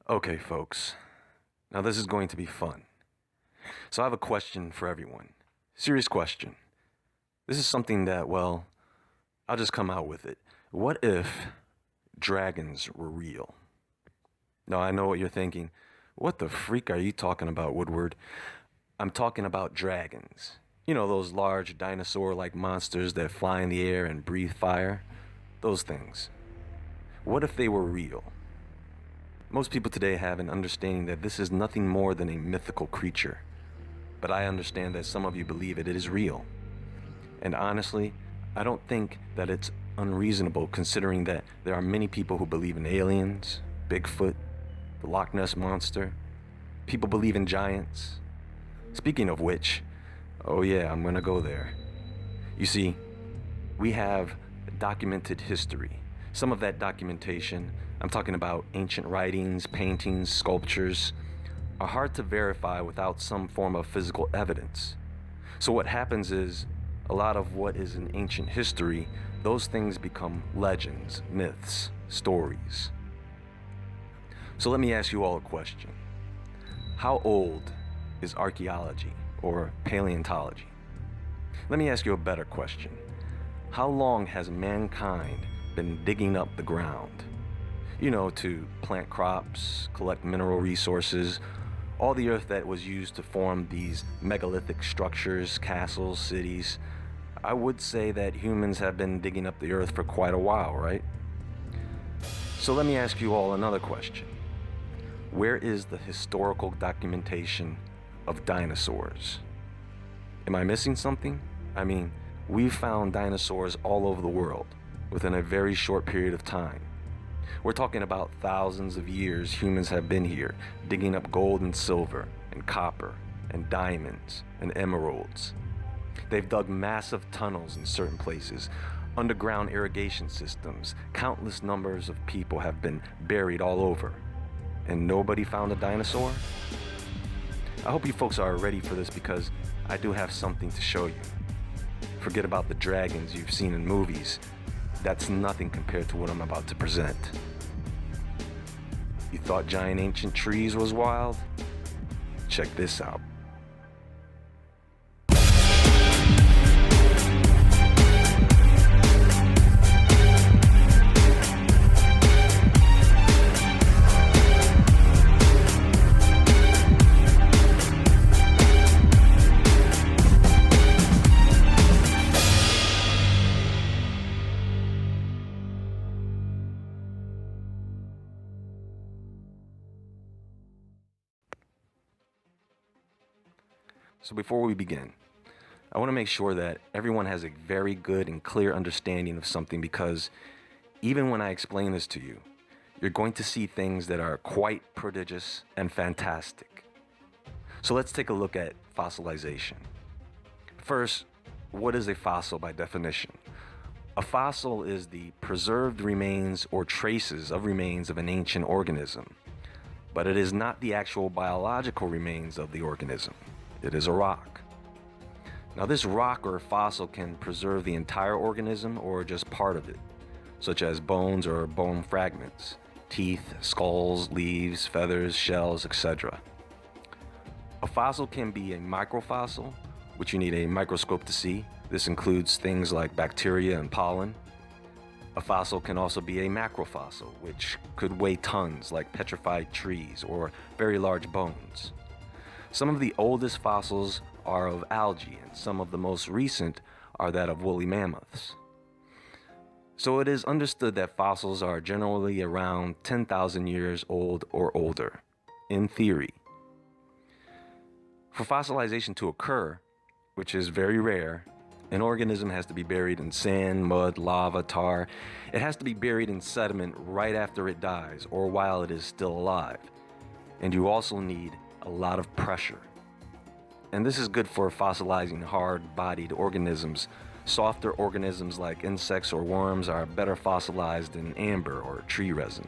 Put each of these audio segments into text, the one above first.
Okay, folks. Now this is going to be fun. So I have a question for everyone. Serious question. This is something that, well, I'll just come out with it. What if dragons were real? Now I know what you're thinking. What the freak are you talking about, Woodward? I'm talking about dragons. You know, those large dinosaur-like monsters that fly in the air and breathe fire? Those things. What if they were real? Most people today have an understanding that this is nothing more than a mythical creature. But I understand that some of you believe it is real. And honestly, I don't think that it's unreasonable considering that there are many people who believe in aliens, Bigfoot, the Loch Ness Monster. People believe in giants. Speaking of which, oh yeah, I'm gonna go there. You see, we have documented history. Some of that documentation, I'm talking about ancient writings, paintings, sculptures, are hard to verify without some form of physical evidence. So what happens is, a lot of what is in ancient history, those things become legends, myths, stories. So let me ask you all a question. How old is archaeology or paleontology? Let me ask you a better question. How long has mankind been digging up the ground? You know, to plant crops, collect mineral resources, all the earth that was used to form these megalithic structures, castles, cities. I would say that humans have been digging up the earth for quite a while, right? So let me ask you all another question. Where is the historical documentation of dinosaurs? Am I missing something? I mean, we've found dinosaurs all over the world within a very short period of time. We're talking about thousands of years humans have been here, digging up gold and silver and copper and diamonds and emeralds. They've dug massive tunnels in certain places, underground irrigation systems. Countless numbers of people have been buried all over. And nobody found a dinosaur? I hope you folks are ready for this because I do have something to show you. Forget about the dragons you've seen in movies. That's nothing compared to what I'm about to present. You thought giant ancient trees was wild? Check this out. So before we begin, I want to make sure that everyone has a very good and clear understanding of something because even when I explain this to you, you're going to see things that are quite prodigious and fantastic. So let's take a look at fossilization. First, what is a fossil by definition? A fossil is the preserved remains or traces of remains of an ancient organism, but it is not the actual biological remains of the organism. It is a rock. Now this rock or fossil can preserve the entire organism or just part of it, such as bones or bone fragments, teeth, skulls, leaves, feathers, shells, etc. A fossil can be a microfossil, which you need a microscope to see. This includes things like bacteria and pollen. A fossil can also be a macrofossil, which could weigh tons like petrified trees or very large bones. Some of the oldest fossils are of algae, and some of the most recent are that of woolly mammoths. So it is understood that fossils are generally around 10,000 years old or older, in theory. For fossilization to occur, which is very rare, an organism has to be buried in sand, mud, lava, tar. It has to be buried in sediment right after it dies or while it is still alive. And you also need a lot of pressure. And this is good for fossilizing hard-bodied organisms. Softer organisms like insects or worms are better fossilized in amber or tree resin.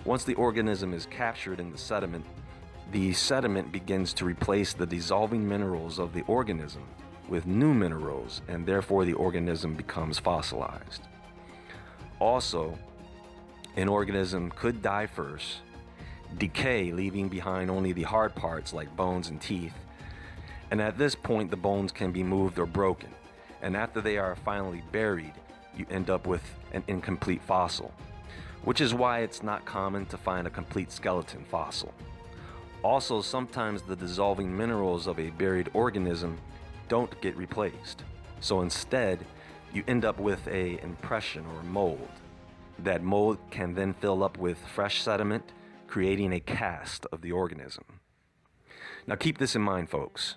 Once the organism is captured in the sediment begins to replace the dissolving minerals of the organism with new minerals, and therefore the organism becomes fossilized. Also, an organism could die first, decay, leaving behind only the hard parts like bones and teeth. And at this point, the bones can be moved or broken. And after they are finally buried, you end up with an incomplete fossil, which is why it's not common to find a complete skeleton fossil. Also, sometimes the dissolving minerals of a buried organism don't get replaced. So instead, you end up with an impression or mold. That mold can then fill up with fresh sediment, creating a cast of the organism. Now keep this in mind, folks.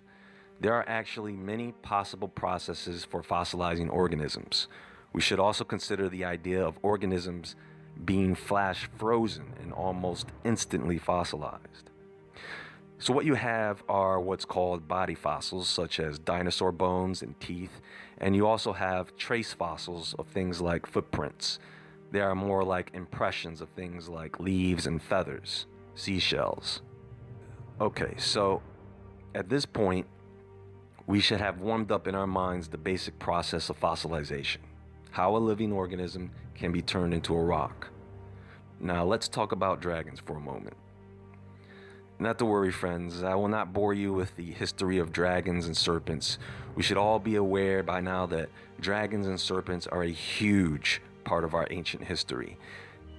There are actually many possible processes for fossilizing organisms. We should also consider the idea of organisms being flash frozen and almost instantly fossilized. So what you have are what's called body fossils, such as dinosaur bones and teeth, and you also have trace fossils of things like footprints. They are more like impressions of things like leaves and feathers, seashells. Okay, so at this point, we should have warmed up in our minds the basic process of fossilization, how a living organism can be turned into a rock. Now let's talk about dragons for a moment. Not to worry, friends, I will not bore you with the history of dragons and serpents. We should all be aware by now that dragons and serpents are a huge part of our ancient history.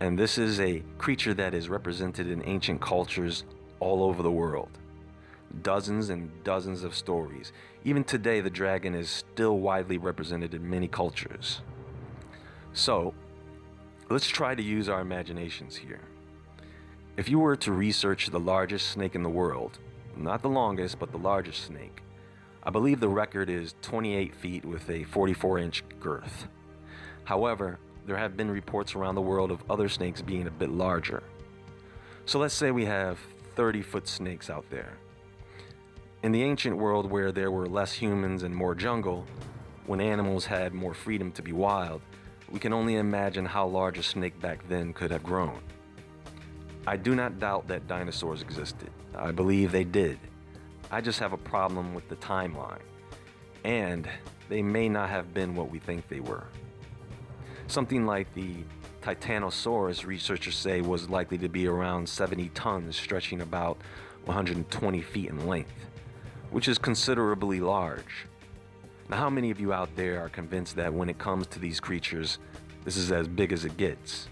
And this is a creature that is represented in ancient cultures all over the world. Dozens and dozens of stories. Even today, the dragon is still widely represented in many cultures. So, let's try to use our imaginations here. If you were to research the largest snake in the world, not the longest, but the largest snake, I believe the record is 28 feet with a 44-inch girth. However, there have been reports around the world of other snakes being a bit larger. So let's say we have 30-foot snakes out there. In the ancient world where there were less humans and more jungle, when animals had more freedom to be wild, we can only imagine how large a snake back then could have grown. I do not doubt that dinosaurs existed. I believe they did. I just have a problem with the timeline. And they may not have been what we think they were. Something like the Titanosaurus, researchers say, was likely to be around 70 tons, stretching about 120 feet in length, which is considerably large. Now, how many of you out there are convinced that when it comes to these creatures, this is as big as it gets?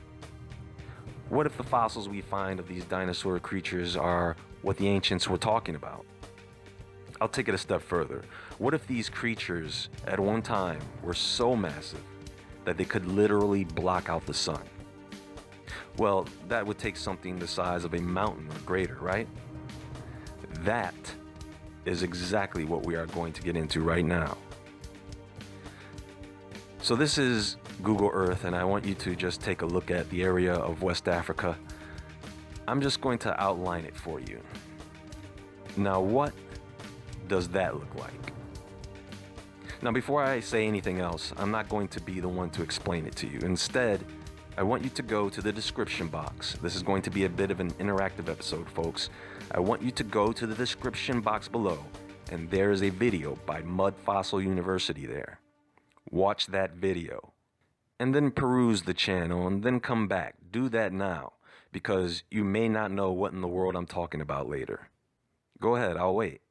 What if the fossils we find of these dinosaur creatures are what the ancients were talking about? I'll take it a step further. What if these creatures at one time were so massive that they could literally block out the sun? Well, that would take something the size of a mountain or greater, right? That is exactly what we are going to get into right now. So this is Google Earth, and I want you to just take a look at the area of West Africa. I'm just going to outline it for you. Now, what does that look like? Now, before I say anything else, I'm not going to be the one to explain it to you. Instead, I want you to go to the description box. This is going to be a bit of an interactive episode, folks. I want you to go to the description box below, and there is a video by Mud Fossil University there. Watch that video, and then peruse the channel, and then come back. Do that now, because you may not know what in the world I'm talking about later. Go ahead, I'll wait.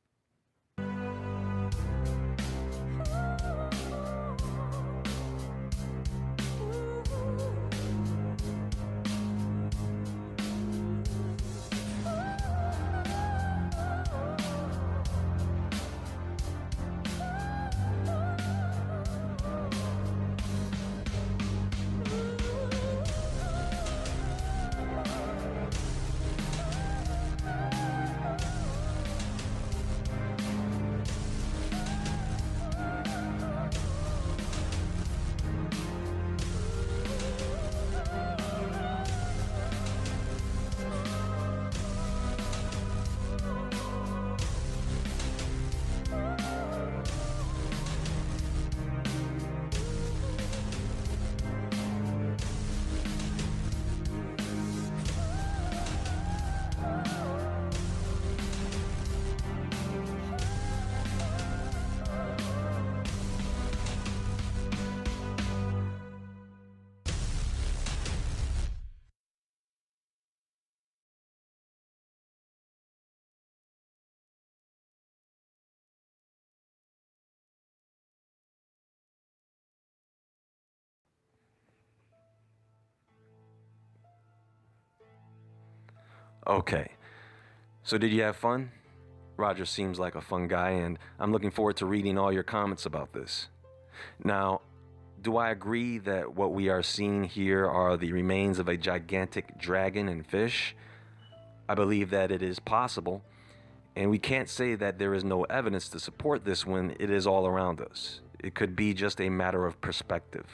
Okay, so did you have fun? Roger seems like a fun guy, and I'm looking forward to reading all your comments about this. Now, do I agree that what we are seeing here are the remains of a gigantic dragon and fish? I believe that it is possible, and we can't say that there is no evidence to support this when it is all around us. It could be just a matter of perspective.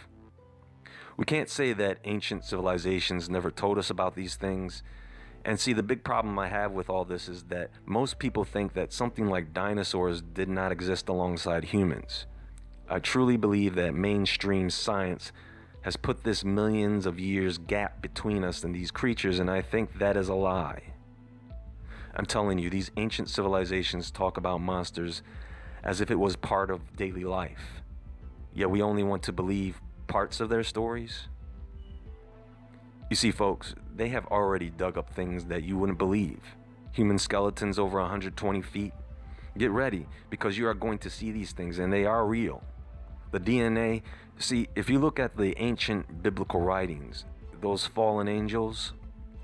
We can't say that ancient civilizations never told us about these things. And see, the big problem I have with all this is that most people think that something like dinosaurs did not exist alongside humans. I truly believe that mainstream science has put this millions of years gap between us and these creatures, and I think that is a lie. I'm telling you, these ancient civilizations talk about monsters as if it was part of daily life. Yet we only want to believe parts of their stories. You see, folks, they have already dug up things that you wouldn't believe. Human skeletons over 120 feet. Get ready, because you are going to see these things, and they are real. The DNA, see, if you look at the ancient biblical writings, those fallen angels,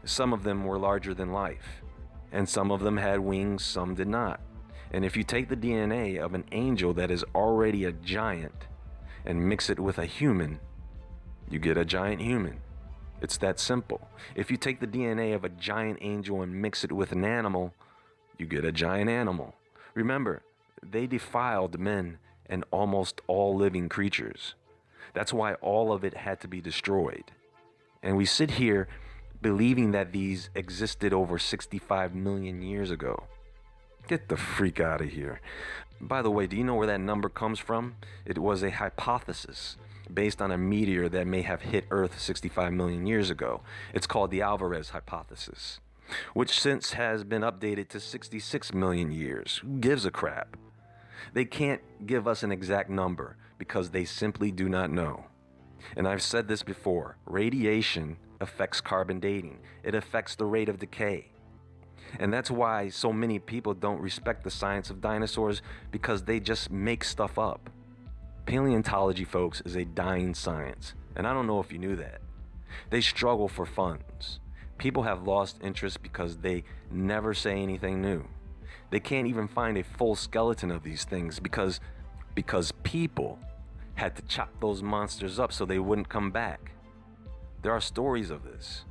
some of them were larger than life, and some of them had wings, some did not. And if you take the DNA of an angel that is already a giant and mix it with a human, you get a giant human. It's that simple. If you take the DNA of a giant angel and mix it with an animal, you get a giant animal. Remember, they defiled men and almost all living creatures. That's why all of it had to be destroyed. And we sit here believing that these existed over 65 million years ago. Get the freak out of here. By the way, do you know where that number comes from? It was a hypothesis based on a meteor that may have hit Earth 65 million years ago. It's called the Alvarez Hypothesis, which since has been updated to 66 million years. Who gives a crap? They can't give us an exact number because they simply do not know. And I've said this before, radiation affects carbon dating. It affects the rate of decay. And that's why so many people don't respect the science of dinosaurs, because they just make stuff up. Paleontology, folks, is a dying science, and I don't know if you knew that. They struggle for funds. People have lost interest because they never say anything new. They can't even find a full skeleton of these things because people had to chop those monsters up so they wouldn't come back. There are stories of this.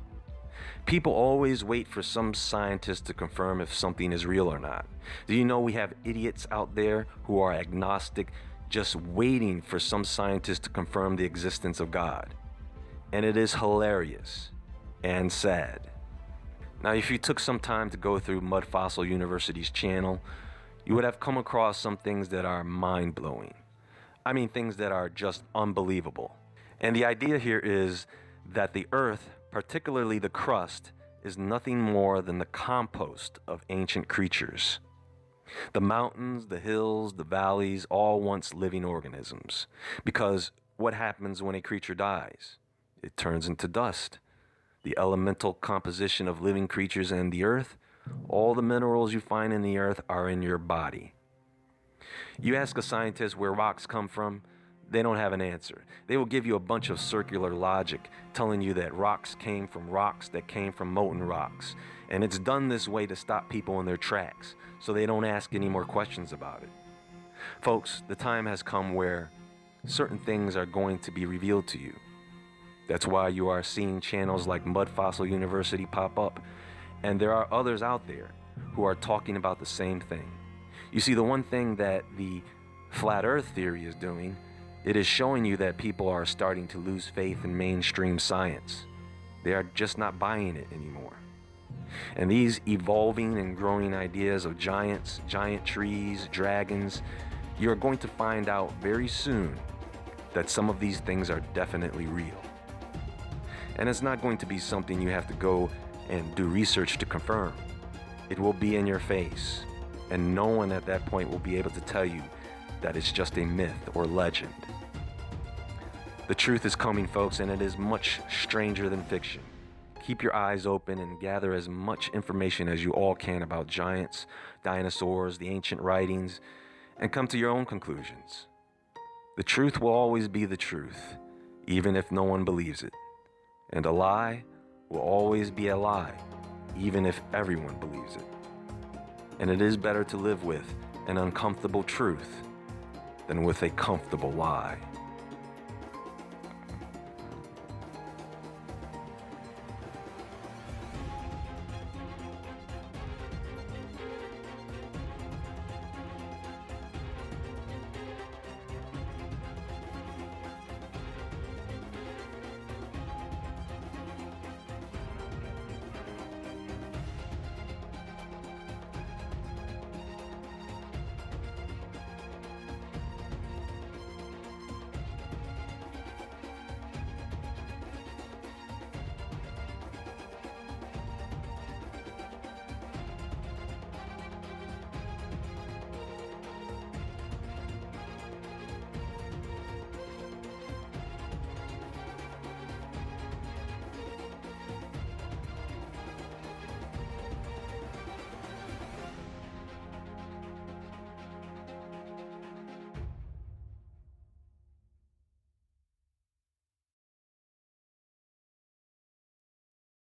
People always wait for some scientist to confirm if something is real or not. Do you know we have idiots out there who are agnostic, just waiting for some scientist to confirm the existence of God? And it is hilarious and sad. Now, if you took some time to go through Mud Fossil University's channel, you would have come across some things that are mind-blowing. I mean, things that are just unbelievable. And the idea here is that the Earth, particularly the crust, is nothing more than the compost of ancient creatures. The mountains, the hills, the valleys, all once living organisms. Because what happens when a creature dies? It turns into dust. The elemental composition of living creatures and the earth, all the minerals you find in the earth are in your body. You ask a scientist where rocks come from, they don't have an answer. They will give you a bunch of circular logic telling you that rocks came from rocks that came from molten rocks. And it's done this way to stop people in their tracks so they don't ask any more questions about it. Folks, the time has come where certain things are going to be revealed to you. That's why you are seeing channels like Mud Fossil University pop up. And there are others out there who are talking about the same thing. You see, the one thing that the flat earth theory is doing, it is showing you that people are starting to lose faith in mainstream science. They are just not buying it anymore. And these evolving and growing ideas of giants, giant trees, dragons, you're going to find out very soon that some of these things are definitely real. And it's not going to be something you have to go and do research to confirm. It will be in your face, and no one at that point will be able to tell you that it's just a myth or legend. The truth is coming, folks, and it is much stranger than fiction. Keep your eyes open and gather as much information as you all can about giants, dinosaurs, the ancient writings, and come to your own conclusions. The truth will always be the truth, even if no one believes it. And a lie will always be a lie, even if everyone believes it. And it is better to live with an uncomfortable truth than with a comfortable lie.